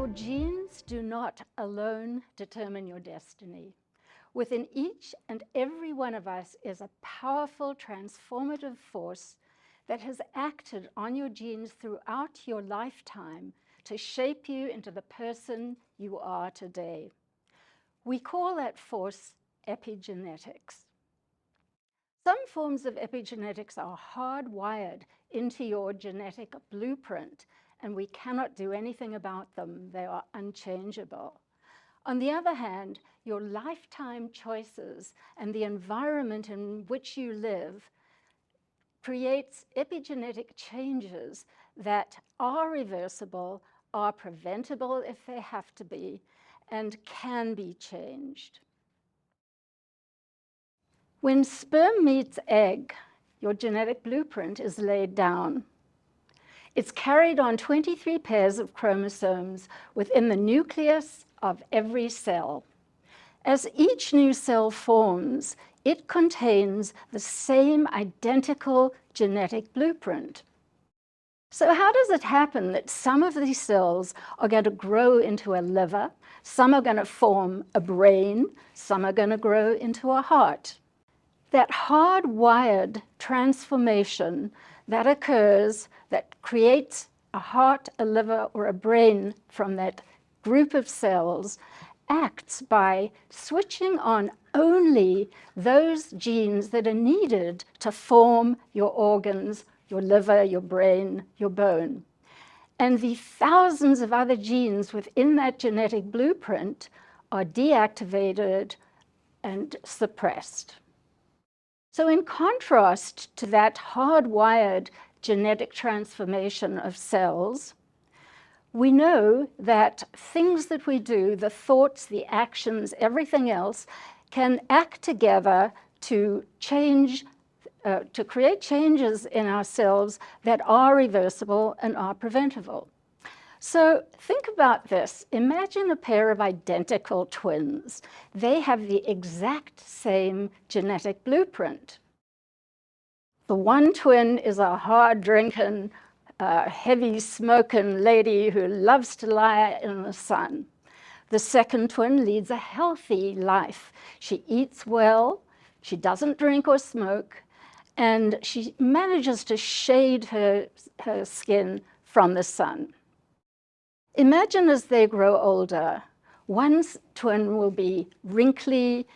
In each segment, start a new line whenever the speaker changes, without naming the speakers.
Your genes do not alone determine your destiny. Within each and every one of us is a powerful transformative force that has acted on your genes throughout your lifetime to shape you into the person you are today. We call that force epigenetics. Some forms of epigenetics are hardwired into your genetic blueprint, and we cannot do anything about them. They are unchangeable. On the other hand, your lifetime choices and the environment in which you live creates epigenetic changes that are reversible, are preventable if they have to be, and can be changed. When sperm meets egg, your genetic blueprint is laid down. It's carried on 23 pairs of chromosomes within the nucleus of every cell. As each new cell forms, it contains the same identical genetic blueprint. So how does it happen that some of these cells are going to grow into a liver, some are going to form a brain, some are going to grow into a heart? That hardwired transformation that occurs, that creates a heart, a liver, or a brain from that group of cells, acts by switching on only those genes that are needed to form your organs, your liver, your brain, your bone. And the thousands of other genes within that genetic blueprint are deactivated and suppressed. So in contrast to that hardwired genetic transformation of cells, we know that things that we do, the thoughts, the actions, everything else, can act together to change, to create changes in ourselves that are reversible and are preventable. So think about this. Imagine a pair of identical twins. They have the exact same genetic blueprint. The one twin is a hard-drinking, heavy-smoking lady who loves to lie in the sun. The second twin leads a healthy life. She eats well, she doesn't drink or smoke, and she manages to shade her skin from the sun. Imagine as they grow older, one twin will be wrinkly,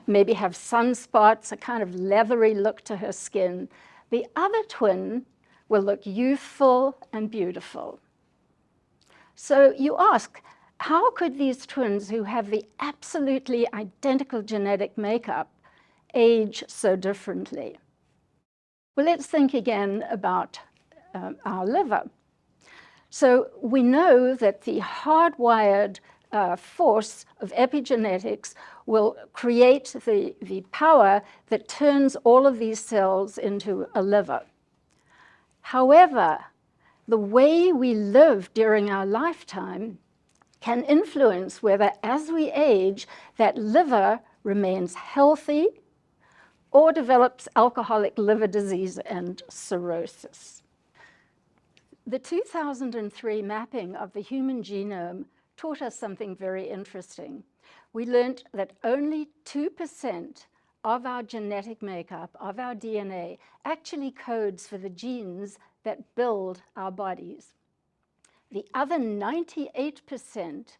maybe have sunspots, a kind of leathery look to her skin. The other twin will look youthful and beautiful. So you ask, how could these twins who have the absolutely identical genetic makeup age so differently? Well, let's think again about our liver. So we know that the hardwired force of epigenetics will create the power that turns all of these cells into a liver. However, the way we live during our lifetime can influence whether, as we age, that liver remains healthy or develops alcoholic liver disease and cirrhosis. The 2003 mapping of the human genome taught us something very interesting. We learned that only 2% of our genetic makeup, of our DNA, actually codes for the genes that build our bodies. The other 98%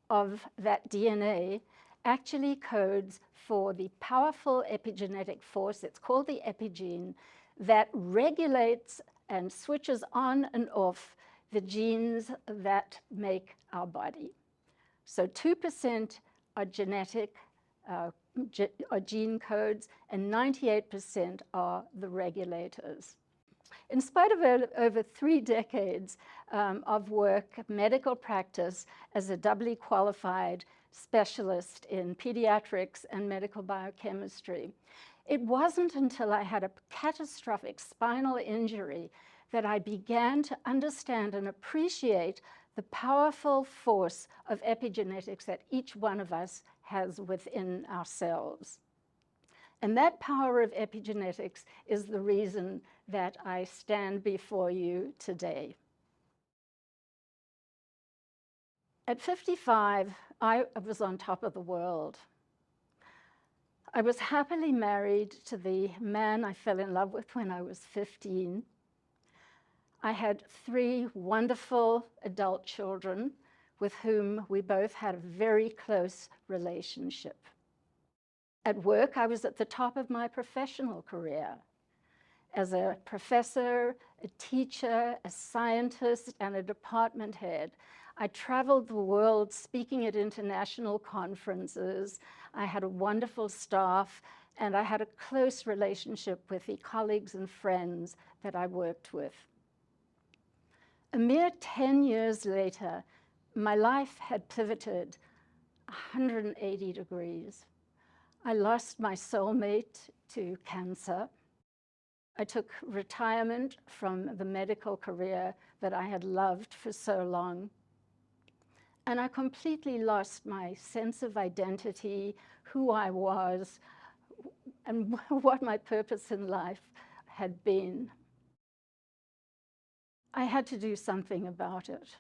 of that DNA actually codes for the powerful epigenetic force, it's called the epigene, that regulates and switches on and off the genes that make our body. So 2% are genetic, are gene codes, and 98% are the regulators. In spite of over 3 decades of work, medical practice as a doubly qualified specialist in pediatrics and medical biochemistry, it wasn't until I had a catastrophic spinal injury that I began to understand and appreciate the powerful force of epigenetics that each one of us has within ourselves. And that power of epigenetics is the reason that I stand before you today. At 55, I was on top of the world. I was happily married to the man I fell in love with when I was 15. I had 3 wonderful adult children with whom we both had a very close relationship. At work, I was at the top of my professional career. As a professor, a teacher, a scientist, and a department head, I traveled the world speaking at international conferences. I had a wonderful staff, and I had a close relationship with the colleagues and friends that I worked with. A mere 10 years later, my life had pivoted 180 degrees. I lost my soulmate to cancer. I took retirement from the medical career that I had loved for so long. And I completely lost my sense of identity, who I was, and what my purpose in life had been. I had to do something about it.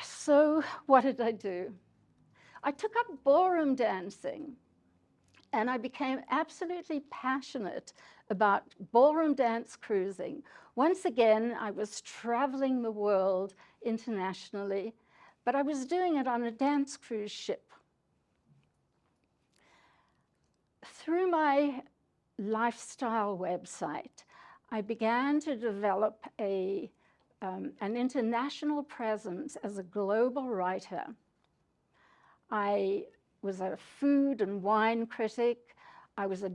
So what did I do? I took up ballroom dancing, and I became absolutely passionate about ballroom dance cruising. Once again, I was traveling the world internationally, but I was doing it on a dance cruise ship. Through my lifestyle website, I began to develop an international presence as a global writer. I was a food and wine critic. I was a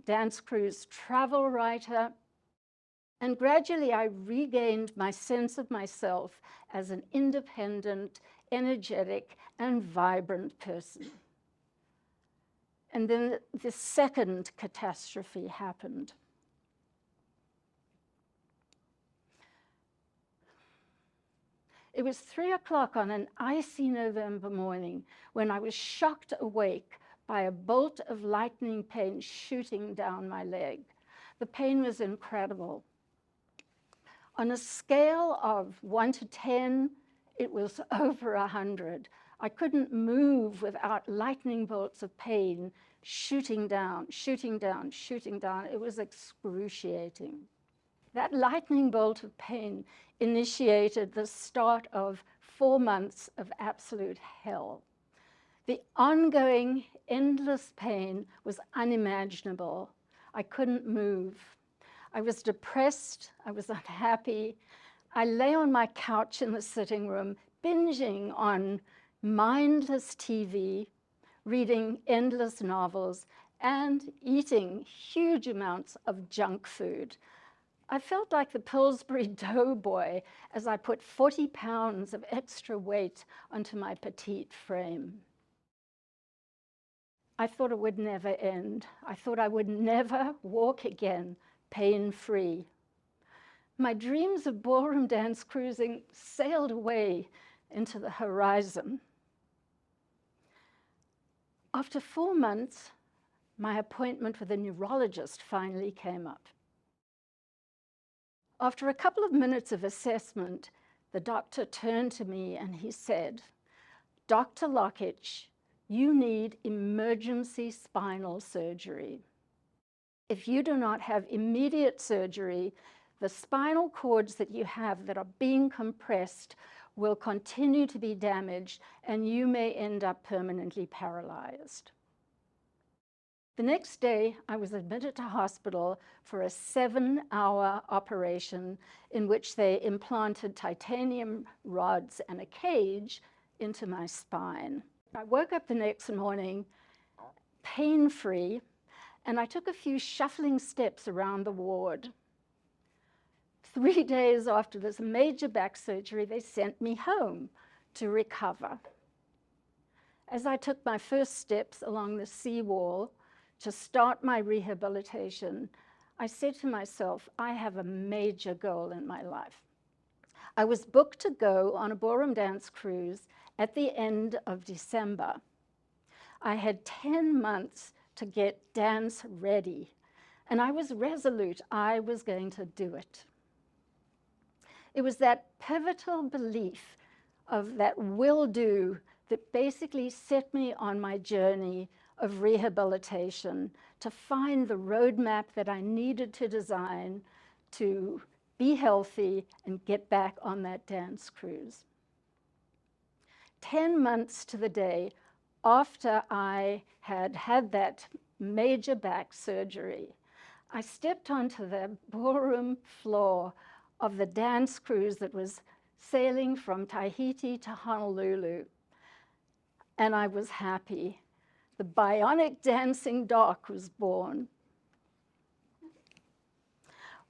dance cruise travel writer. And gradually I regained my sense of myself as an independent, energetic, and vibrant person. And then the second catastrophe happened. It was 3 o'clock on an icy November morning when I was shocked awake by a bolt of lightning pain shooting down my leg. The pain was incredible. On a scale of 1 to 10, it was over 100. I couldn't move without lightning bolts of pain shooting down, shooting down, shooting down. It was excruciating. That lightning bolt of pain initiated the start of 4 months of absolute hell. The ongoing, endless pain was unimaginable. I couldn't move. I was depressed. I was unhappy. I lay on my couch in the sitting room, binging on mindless TV, reading endless novels, and eating huge amounts of junk food. I felt like the Pillsbury Doughboy as I put 40 pounds of extra weight onto my petite frame. I thought it would never end. I thought I would never walk again pain-free. My dreams of ballroom dance cruising sailed away into the horizon. After 4 months, my appointment with a neurologist finally came up. After a couple of minutes of assessment, the doctor turned to me and he said, "Dr. Lockitch, you need emergency spinal surgery. If you do not have immediate surgery, the spinal cords that you have that are being compressed will continue to be damaged and you may end up permanently paralyzed." The next day, I was admitted to hospital for a 7-hour operation in which they implanted titanium rods and a cage into my spine. I woke up the next morning pain-free, and I took a few shuffling steps around the ward. 3 days after this major back surgery, they sent me home to recover. As I took my first steps along the seawall to start my rehabilitation, I said to myself, I have a major goal in my life. I was booked to go on a ballroom dance cruise at the end of December. I had 10 months to get dance ready, and I was resolute I was going to do it. It was that pivotal belief of that will do that basically set me on my journey of rehabilitation to find the roadmap that I needed to design to be healthy and get back on that dance cruise. 10 months to the day after I had had that major back surgery, I stepped onto the ballroom floor of the dance cruise that was sailing from Tahiti to Honolulu, and I was happy. The bionic dancing dock was born.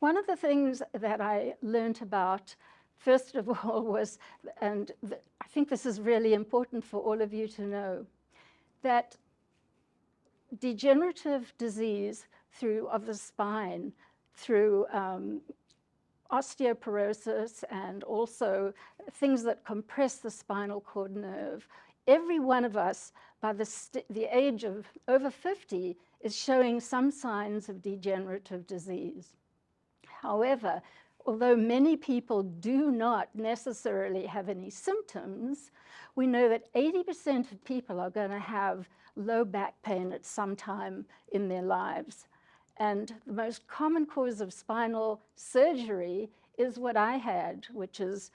One of the things that I learned about, first of all, was, and I think this is really important for all of you to know, that degenerative disease of the spine, through osteoporosis and also things that compress the spinal cord nerve, every one of us by the age of over 50 is showing some signs of degenerative disease. However, although many people do not necessarily have any symptoms, we know that 80% of people are going to have low back pain at some time in their lives. And the most common cause of spinal surgery is what I had, which is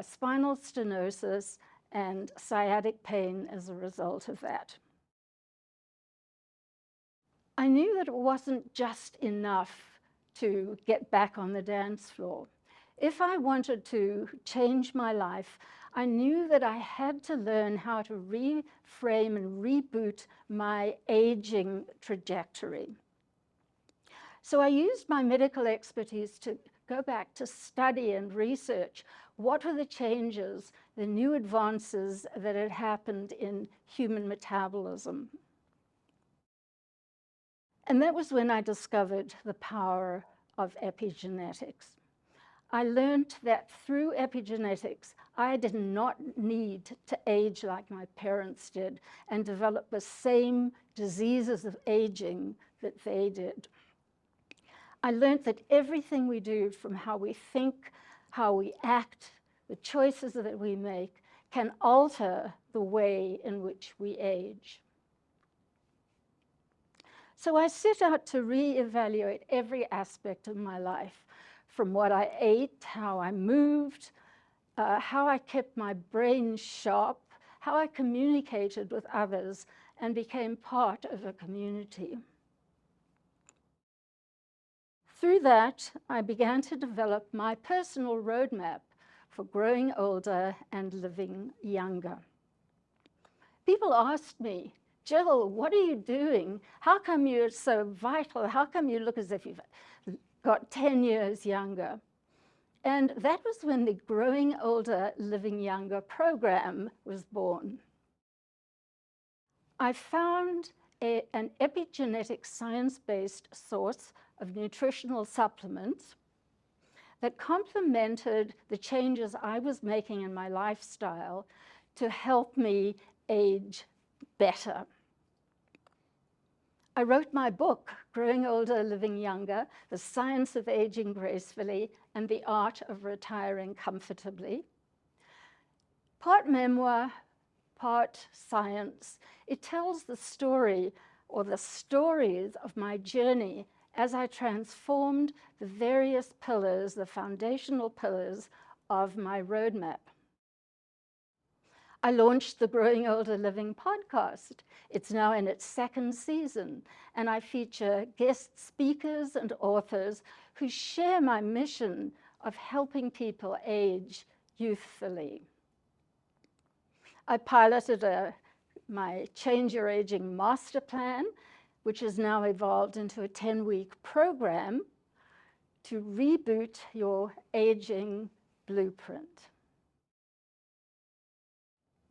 spinal stenosis and sciatic pain as a result of that. I knew that it wasn't just enough to get back on the dance floor. If I wanted to change my life, I knew that I had to learn how to reframe and reboot my aging trajectory. So I used my medical expertise to go back to study and research what were the changes, the new advances that had happened in human metabolism. And that was when I discovered the power of epigenetics. I learned that through epigenetics, I did not need to age like my parents did and develop the same diseases of aging that they did. I learned that everything we do, from how we think, how we act, the choices that we make, can alter the way in which we age. So I set out to reevaluate every aspect of my life, from what I ate, how I moved, how I kept my brain sharp, how I communicated with others, and became part of a community. Through that, I began to develop my personal roadmap for growing older and living younger. People asked me, Jill, what are you doing? How come you're so vital? How come you look as if you've got 10 years younger? And that was when the Growing Older, Living Younger program was born. I found an epigenetic science-based source of nutritional supplements that complemented the changes I was making in my lifestyle to help me age better. I wrote my book, Growing Older, Living Younger, The Science of Aging Gracefully and the Art of Retiring Comfortably. Part memoir, part science. It tells the story, or the stories, of my journey as I transformed the various pillars, the foundational pillars of my roadmap. I launched the Growing Older Living podcast. It's now in its second season, and I feature guest speakers and authors who share my mission of helping people age youthfully. I piloted my Change Your Aging Master Plan, which has now evolved into a 10-week program to reboot your aging blueprint.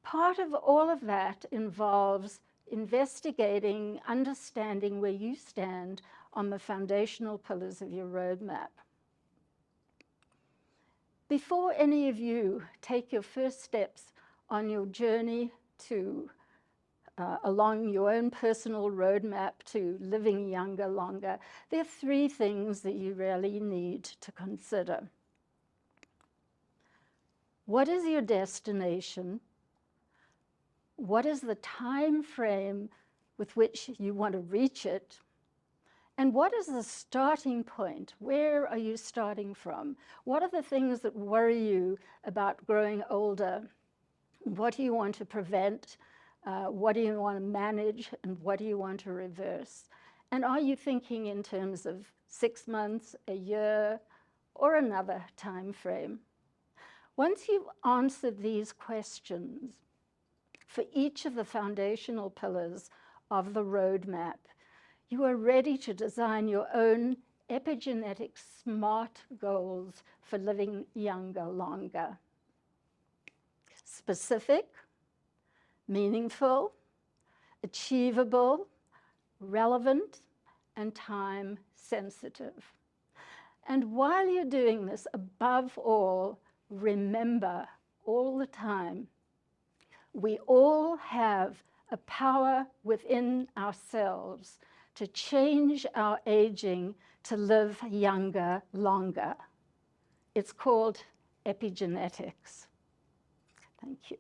Part of all of that involves investigating, understanding where you stand on the foundational pillars of your roadmap. Before any of you take your first steps on your journey to along your own personal roadmap to living younger, longer, there are three things that you really need to consider. What is your destination? What is the time frame with which you want to reach it? And what is the starting point? Where are you starting from? What are the things that worry you about growing older? What do you want to prevent? What do you want to manage? And what do you want to reverse? And are you thinking in terms of 6 months, a year, or another time frame? Once you've answered these questions for each of the foundational pillars of the roadmap, you are ready to design your own epigenetic SMART goals for living younger, longer. Specific, meaningful, achievable, relevant, and time sensitive. And while you're doing this, above all, remember all the time, we all have a power within ourselves to change our aging to live younger, longer. It's called epigenetics. Thank you.